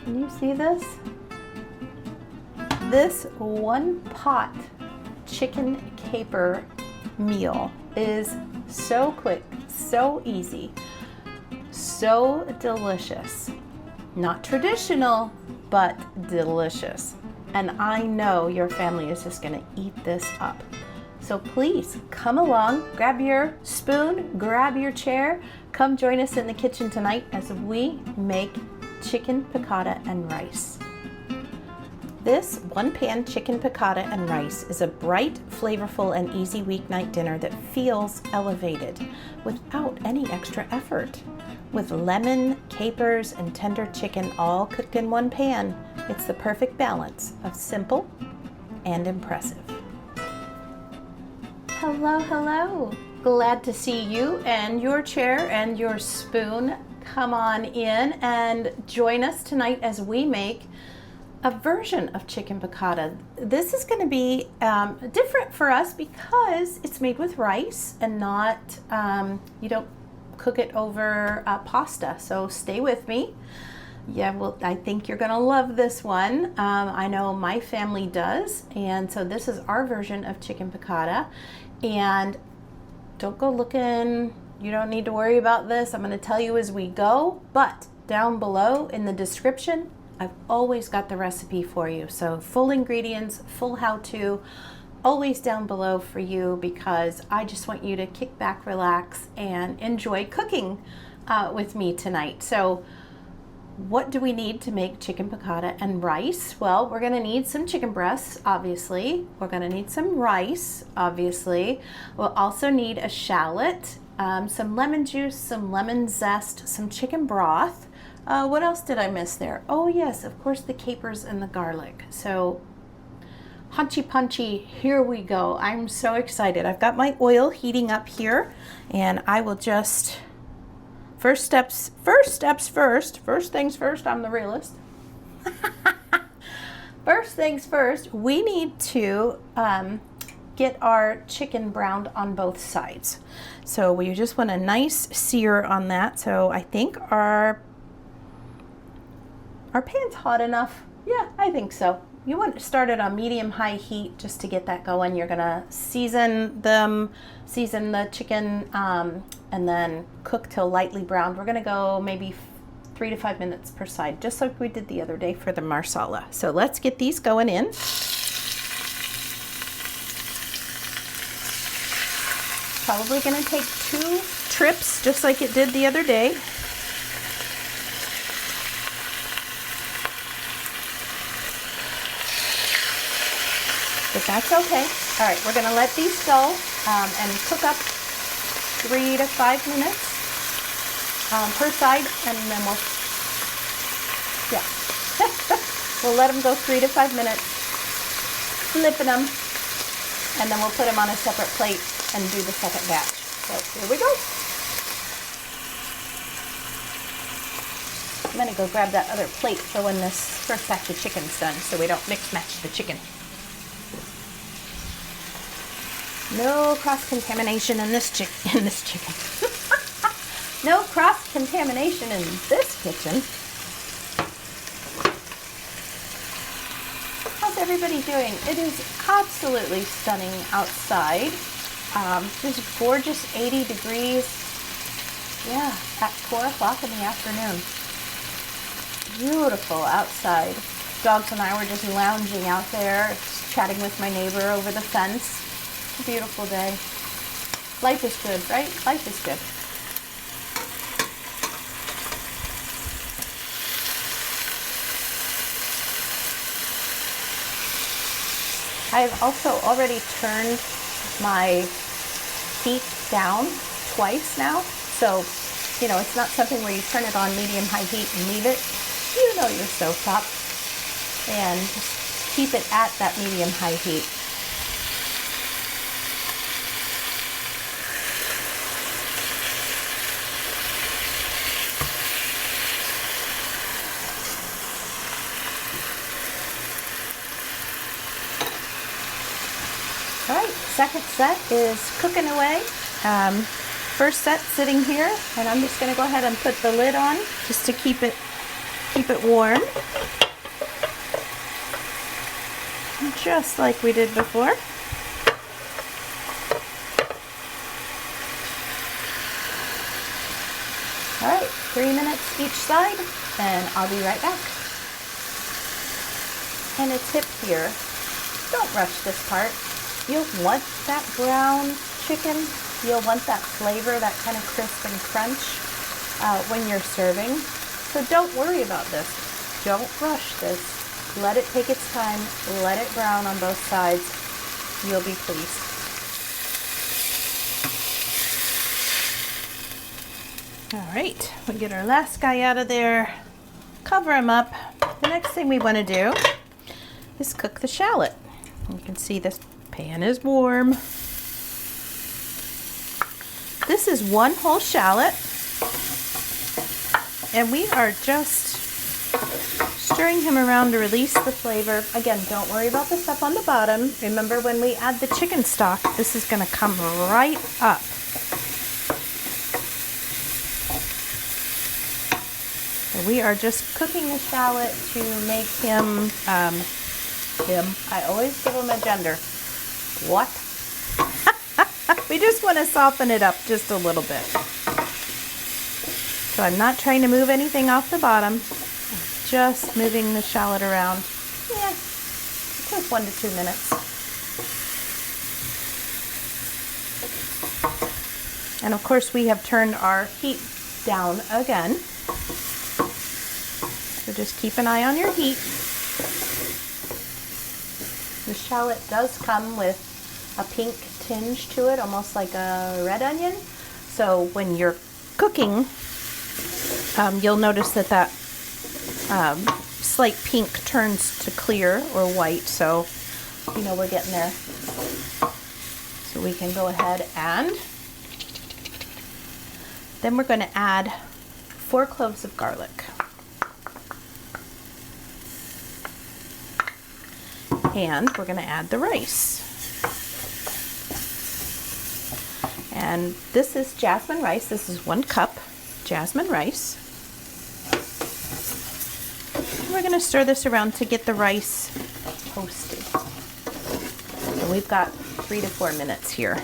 Can you see this? This one pot chicken caper meal is so quick, so easy, so delicious. Not traditional, but delicious. And I know your family is just gonna eat this up. So please come along, grab your spoon, grab your chair, come join us in the kitchen tonight as we make chicken piccata and rice. This one-pan chicken piccata and rice is a bright, flavorful, and easy weeknight dinner that feels elevated without any extra effort. With lemon, capers, and tender chicken all cooked in one pan, it's the perfect balance of simple and impressive. Hello, hello. Glad to see you and your chair and your spoon. Come on in and join us tonight as we make a version of chicken piccata. This is going to be different for us because it's made with rice and not, you don't cook it over pasta. So stay with me. Yeah, well, I think you're going to love this one. I know my family does. And so this is our version of chicken piccata. And don't go looking, you don't need to worry about this. I'm going to tell you as we go. But down below in the description, I've always got the recipe for you. So full ingredients, full how-to, always down below for you because I just want you to kick back, relax, and enjoy cooking with me tonight. So what do we need to make chicken piccata and rice? Well, we're gonna need some chicken breasts, obviously. We're gonna need some rice, obviously. We'll also need a shallot, some lemon juice, some lemon zest, some chicken broth. What else did I miss there? Oh yes, of course the capers and the garlic. So hunchy punchy, here we go. I'm so excited. I've got my oil heating up here and I will just, first things first, I'm the realist. First things first, we need to get our chicken browned on both sides. So we just want a nice sear on that. So I think our pan's hot enough. Yeah, I think so. You want to start it on medium-high heat just to get that going. You're gonna season the chicken, and then cook till lightly browned. We're gonna go maybe 3 to 5 minutes per side, just like we did the other day for the marsala. So let's get these going in. Probably gonna take 2 trips, just like it did the other day. But that's okay. All right, we're gonna let these go and cook up 3 to 5 minutes per side, and then we'll let them go 3 to 5 minutes, flipping them, and then we'll put them on a separate plate and do the second batch. So here we go. I'm gonna go grab that other plate for when this first batch of chicken's done, so we don't mix match the chicken. No cross-contamination in this chicken. No cross-contamination in this kitchen. How's everybody doing? It is absolutely stunning outside. Just gorgeous 80 degrees. Yeah, at 4 o'clock in the afternoon. Beautiful outside. Dogs and I were just lounging out there, chatting with my neighbor over the fence. Beautiful day. Life is good, right? Life is good. I've also already turned my heat down twice now. So, you know, it's not something where you turn it on medium-high heat and leave it. You know your stovetop. And just keep it at that medium-high heat. All right, second set is cooking away. First set sitting here, and I'm just gonna go ahead and put the lid on just to keep it Keep it warm. Just like we did before. All right, 3 minutes each side, and I'll be right back. And a tip here, don't rush this part. You'll want that brown chicken. You'll want that flavor, that kind of crisp and crunch when you're serving. So don't worry about this. Don't rush this. Let it take its time. Let it brown on both sides. You'll be pleased. All right, we get our last guy out of there. Cover him up. The next thing we want to do is cook the shallot. You can see this pan is warm. This is one whole shallot, and we are just stirring him around to release the flavor. Again, don't worry about the stuff on the bottom. Remember, when we add the chicken stock, this is going to come right up. So we are just cooking the shallot to make him, I always give him a gender. What? We just want to soften it up just a little bit. So I'm not trying to move anything off the bottom. I'm just moving the shallot around. Yeah, it takes 1 to 2 minutes. And of course we have turned our heat down again. So just keep an eye on your heat. The shallot does come with a pink tinge to it, almost like a red onion. So when you're cooking, you'll notice that slight pink turns to clear or white. So, you know, we're getting there. So we can go ahead and then we're going to add 4 cloves of garlic. And we're going to add the rice. And this is jasmine rice. This is 1 cup jasmine rice. And we're going to stir this around to get the rice toasted. So we've got 3 to 4 minutes here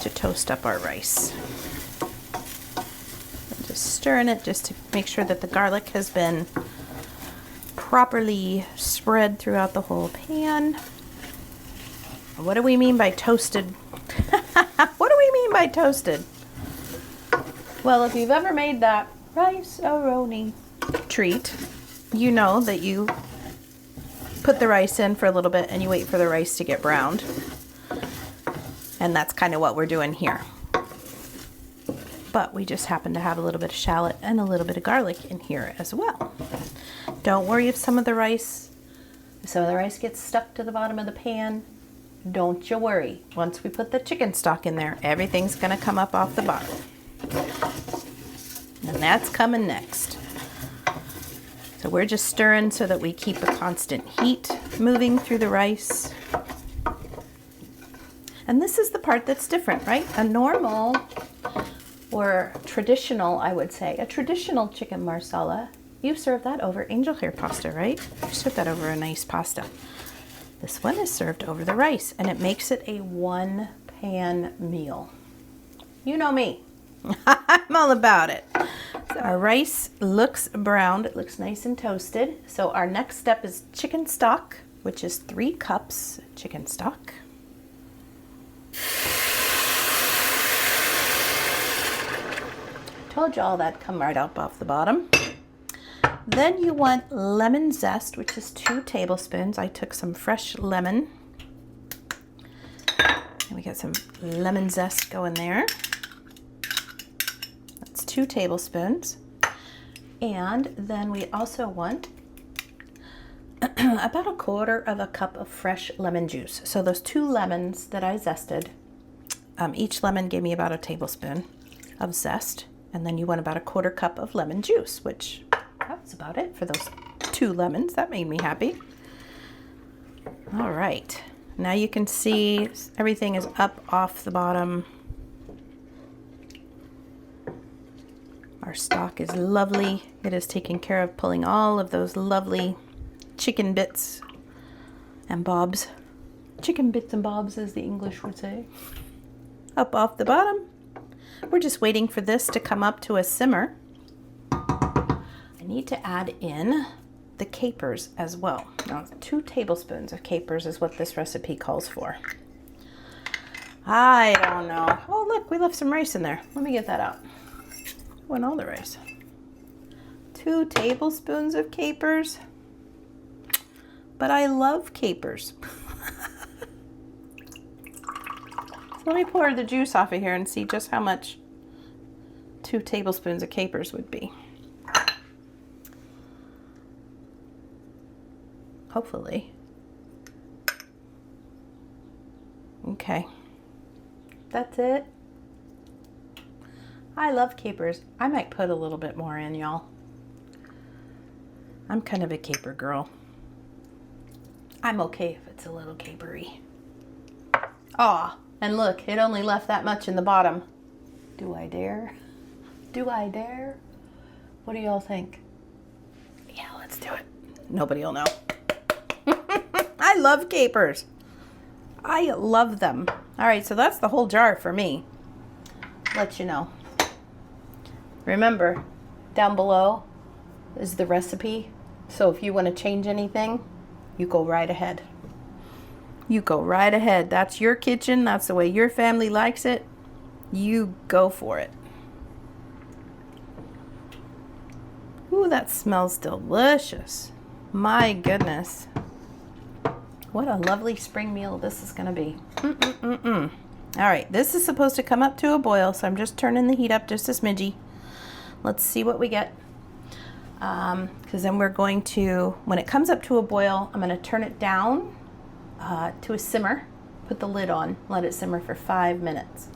to toast up our rice. And just stirring it just to make sure that the garlic has been properly spread throughout the whole pan. What do we mean by toasted? What do we mean by toasted? Well, if you've ever made that rice-a-roni treat, you know that you put the rice in for a little bit and you wait for the rice to get browned. And that's kind of what we're doing here. But we just happen to have a little bit of shallot and a little bit of garlic in here as well. Don't worry if some of the rice gets stuck to the bottom of the pan. Don't you worry. Once we put the chicken stock in there, everything's going to come up off the bottom. And that's coming next. So we're just stirring so that we keep a constant heat moving through the rice. And this is the part that's different, right? A normal or traditional, I would say, a traditional chicken marsala, you serve that over angel hair pasta, right? You serve that over a nice pasta. This one is served over the rice, and it makes it a 1-pan meal. You know me. I'm all about it. So our rice looks browned. It looks nice and toasted. So our next step is chicken stock, which is 3 cups chicken stock. Told you all that come right up off the bottom. Then you want lemon zest, which is 2 tablespoons. I took some fresh lemon. And we got some lemon zest going there. That's 2 tablespoons. And then we also want about 1/4 cup of fresh lemon juice. So those 2 lemons that I zested, each lemon gave me about a tablespoon of zest. And then you want about 1/4 cup of lemon juice, which that's about it for those 2 lemons. That made me happy. All right. Now you can see everything is up off the bottom. Our stock is lovely. It is taking care of pulling all of those lovely chicken bits and bobs. Chicken bits and bobs, as the English would say. Up off the bottom. We're just waiting for this to come up to a simmer. I need to add in the capers as well. Now, 2 tablespoons of capers is what this recipe calls for. I don't know. Oh, look, we left some rice in there. Let me get that out. Went all the rice. 2 tablespoons of capers. But I love capers. So let me pour the juice off of here and see just how much 2 tablespoons of capers would be. Hopefully. Okay. That's it. I love capers. I might put a little bit more in, y'all. I'm kind of a caper girl. I'm okay if it's a little capery. Aw, and look, it only left that much in the bottom. Do I dare? Do I dare? What do y'all think? Yeah, let's do it. Nobody will know. I love capers. I love them. All right, so that's the whole jar for me. Let you know. Remember, down below is the recipe. So if you want to change anything, you go right ahead. You go right ahead. That's your kitchen. That's the way your family likes it. You go for it. Ooh, that smells delicious. My goodness. What a lovely spring meal this is going to be. All right, this is supposed to come up to a boil, so I'm just turning the heat up just a smidgy. Let's see what we get. Because then we're going to, when it comes up to a boil, I'm going to turn it down to a simmer, put the lid on, let it simmer for 5 minutes.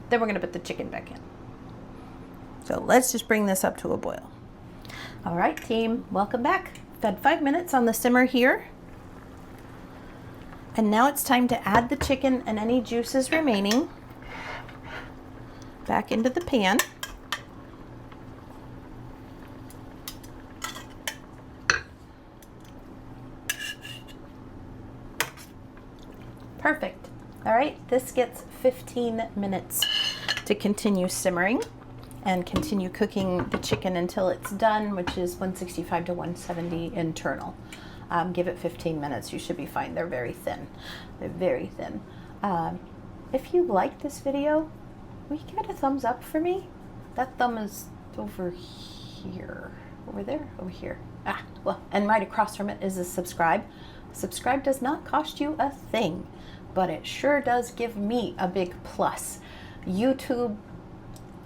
Then we're going to put the chicken back in. So let's just bring this up to a boil. All right, team, welcome back. We've had 5 minutes on the simmer here. And now it's time to add the chicken and any juices remaining back into the pan. Perfect. All right, this gets 15 minutes to continue simmering and continue cooking the chicken until it's done, which is 165 to 170 internal. Give it 15 minutes. You should be fine. They're very thin. They're very thin. If you like this video, will you give it a thumbs up for me? That thumb is over here. Over there? Over here. Well, and right across from it is a subscribe. Subscribe does not cost you a thing, but it sure does give me a big plus. YouTube,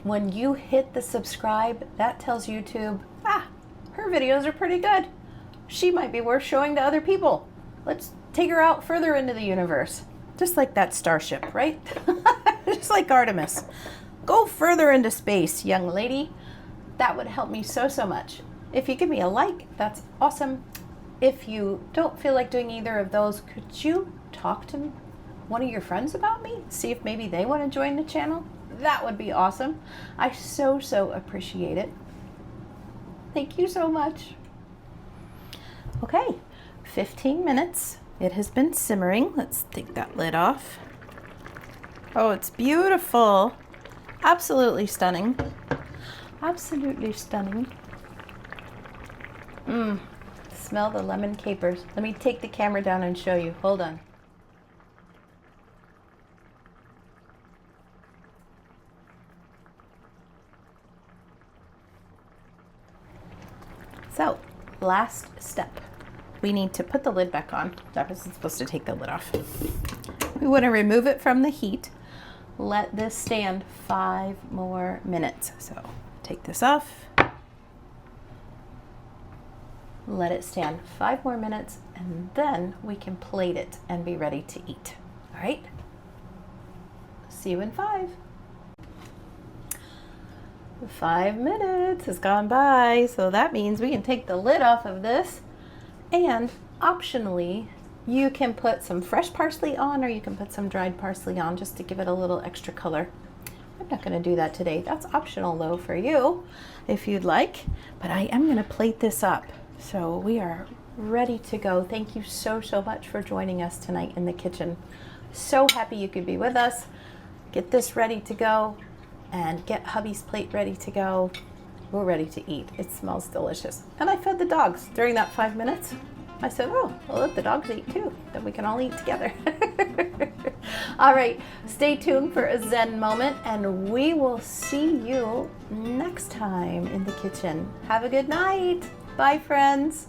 when you hit the subscribe, that tells YouTube, her videos are pretty good. She might be worth showing to other people. Let's take her out further into the universe. Just like that starship, right? Just like Artemis. Go further into space, young lady. That would help me so, so much. If you give me a like, that's awesome. If you don't feel like doing either of those, could you talk to one of your friends about me? See if maybe they want to join the channel? That would be awesome. I so, so appreciate it. Thank you so much. Okay, 15 minutes. It has been simmering. Let's take that lid off. Oh, it's beautiful. Absolutely stunning. Absolutely stunning. Smell the lemon capers. Let me take the camera down and show you. Hold on. So, last step. We need to put the lid back on. That was supposed to take the lid off. We want to remove it from the heat. Let this stand 5 more minutes. So, take this off. Let it stand 5 more minutes, and then we can plate it and be ready to eat. All right? See you in 5. 5 minutes has gone by, so that means we can take the lid off of this, and optionally, you can put some fresh parsley on, or you can put some dried parsley on just to give it a little extra color. I I'm not going to do that today. That's optional though for you if you'd like. But I am going to plate this up. So we are ready to go. Thank you so much for joining us tonight in the kitchen. So happy you could be with us. Get this ready to go and get hubby's plate ready to go. We're ready to eat. It smells delicious. And I fed the dogs during that 5 minutes. I said, oh, we'll let the dogs eat too. Then we can all eat together. All right, stay tuned for a Zen moment, and we will see you next time in the kitchen. Have a good night. Bye, friends.